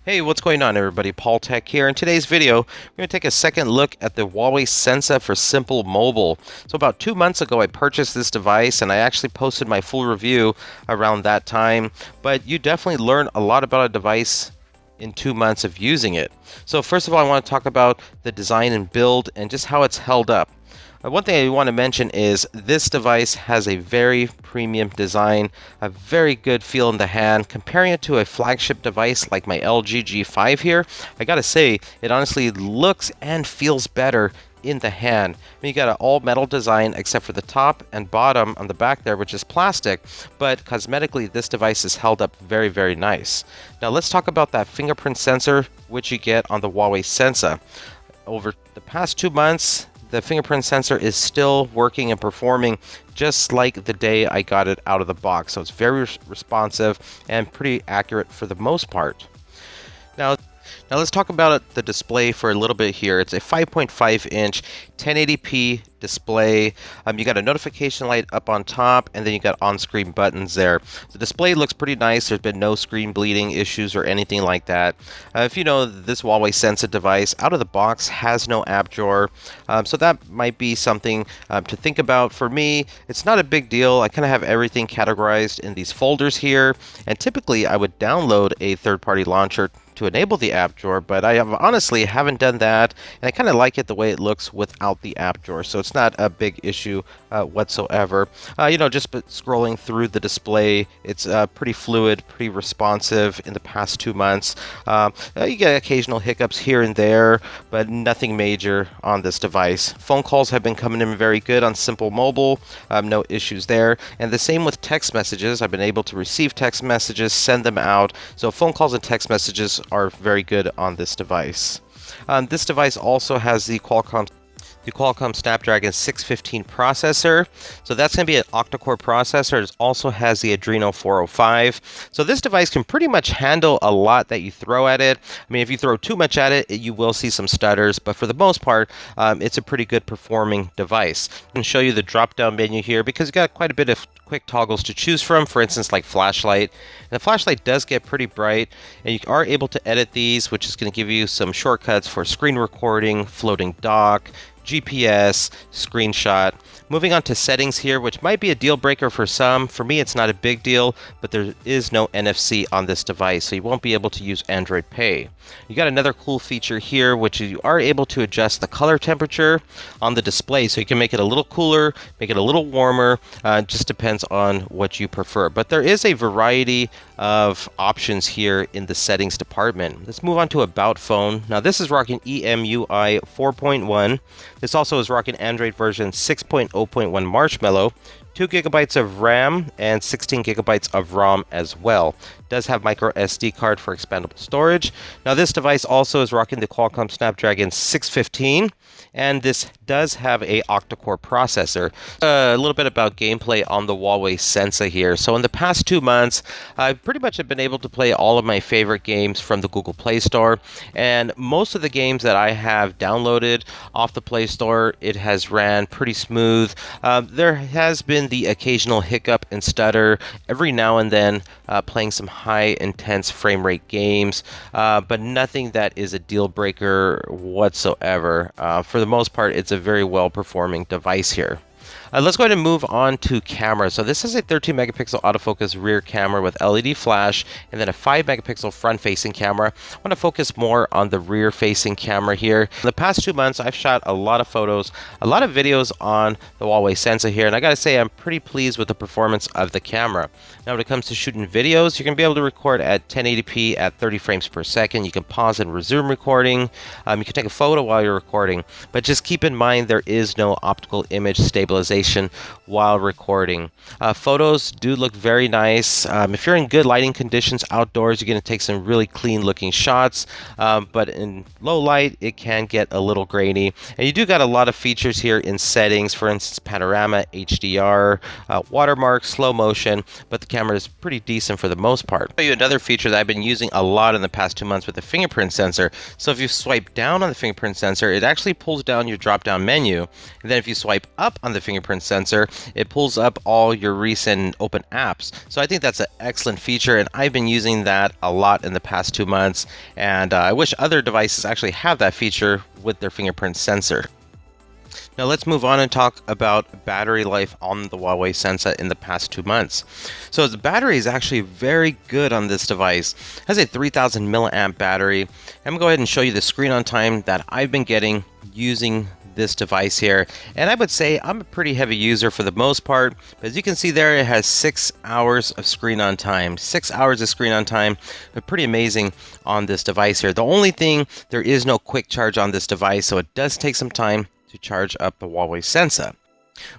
Hey, what's going on everybody? Paul Tech here. In today's video, we're going to take a second look at the Huawei Sensa for Simple Mobile. So about 2 months ago, I purchased this device and I actually posted my full review around that time. But you definitely learn a lot about a device in 2 months of using it. So first of all, I want to talk about the design and build and just how it's held up. One thing I want to mention is this device has a very premium design, a very good feel in the hand. Comparing it to a flagship device like my LG G5 here, I gotta say, it honestly looks and feels better in the hand. I mean, you got an all metal design except for the top and bottom on the back there, which is plastic, but cosmetically this device is held up very, very nice. Now let's talk about that fingerprint sensor, which you get on the Huawei Sensa. Over the past 2 months, the fingerprint sensor is still working and performing just like the day I got it out of the box. So it's very responsive and pretty accurate for the most part. Now let's talk about the display for a little bit here. It's a 5.5-inch 1080p display. You got a notification light up on top, and then you got on-screen buttons there. The display looks pretty nice. There's been no screen bleeding issues or anything like that. If you know, this Huawei Sensa device out of the box has no app drawer, so that might be something to think about. For me, it's not a big deal. I kind of have everything categorized in these folders here, and typically I would download a third-party launcher to enable the app drawer, but I honestly haven't done that, and I kind of like it the way it looks without the app drawer, so it's not a big issue whatsoever. Just scrolling through the display, it's pretty fluid, pretty responsive in the past 2 months. You get occasional hiccups here and there, but nothing major on this device. Phone calls have been coming in very good on Simple Mobile, no issues there, and the same with text messages. I've been able to receive text messages, send them out, so phone calls and text messages are very good on this device. This device also has the Qualcomm Snapdragon 615 processor. So that's going to be an octa-core processor. It also has the Adreno 405. So this device can pretty much handle a lot that you throw at it. I mean, if you throw too much at it, you will see some stutters, but for the most part, it's a pretty good performing device. I'm going to show you the drop-down menu here because you got quite a bit of quick toggles to choose from, for instance, like flashlight. And the flashlight does get pretty bright, and you are able to edit these, which is going to give you some shortcuts for screen recording, floating dock, GPS, screenshot. Moving on to settings here, which might be a deal breaker for some. For me, it's not a big deal, but there is no NFC on this device, so you won't be able to use Android Pay. You got another cool feature here, which you are able to adjust the color temperature on the display, so you can make it a little cooler, make it a little warmer. It just depends on what you prefer. But there is a variety of options here in the settings department. Let's move on to About Phone. Now this is rocking EMUI 4.1. This also is rocking Android version 6.0.1 Marshmallow, 2 gigabytes of RAM and 16 gigabytes of ROM as well. Does have micro SD card for expandable storage. Now this device also is rocking the Qualcomm Snapdragon 615, and this does have a octa-core processor. A little bit about gameplay on the Huawei Sensa here. So in the past 2 months, I pretty much have been able to play all of my favorite games from the Google Play Store, and most of the games that I have downloaded off the Play Store, it has ran pretty smooth. There has been the occasional hiccup and stutter every now and then playing some high intense frame rate games, but nothing that is a deal breaker whatsoever. For the most part, it's a very well performing device here. Let's go ahead and move on to camera. So this is a 13 megapixel autofocus rear camera with LED flash, and then a 5 megapixel front facing camera. I want to focus more on the rear facing camera here. In the past 2 months, I've shot a lot of photos, a lot of videos on the Huawei Sensa here, and I gotta say I'm pretty pleased with the performance of the camera. Now when it comes to shooting videos, you're gonna be able to record at 1080p at 30 frames per second. You can pause and resume recording. You can take a photo while you're recording, but just keep in mind there is no optical image stabilization while recording. Photos do look very nice. If you're in good lighting conditions outdoors, you're going to take some really clean looking shots, but in low light it can get a little grainy. And you do got a lot of features here in settings, for instance panorama, HDR, watermark, slow motion, but the camera is pretty decent for the most part. I'll show you another feature that I've been using a lot in the past 2 months with the fingerprint sensor. So if you swipe down on the fingerprint sensor, it actually pulls down your drop down menu, and then if you swipe up on the fingerprint fingerprint sensor, it pulls up all your recent open apps. So I think that's an excellent feature, and I've been using that a lot in the past 2 months, and I wish other devices actually have that feature with their fingerprint sensor. Now let's move on and talk about battery life on the Huawei Sensa in the past 2 months. So the battery is actually very good on this device. It has a 3000 milliamp battery. I'm going to go ahead and show you the screen on time that I've been getting using this device here, and I would say I'm a pretty heavy user for the most part, but as you can see there, it has 6 hours of screen on time. 6 hours of screen on time, but pretty amazing on this device here. The only thing, there is no quick charge on this device, so it does take some time to charge up the Huawei Sensa.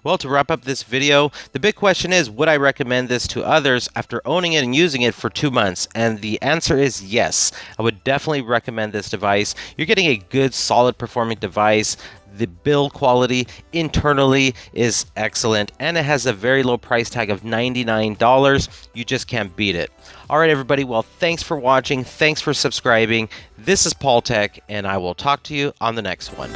Well, to wrap up this video, the big question is, would I recommend this to others after owning it and using it for 2 months? And the answer is yes. I would definitely recommend this device. You're getting a good, solid performing device. The build quality internally is excellent, and it has a very low price tag of $99. You just can't beat it. All right, everybody. Well, thanks for watching. Thanks for subscribing. This is Paul Tech, and I will talk to you on the next one.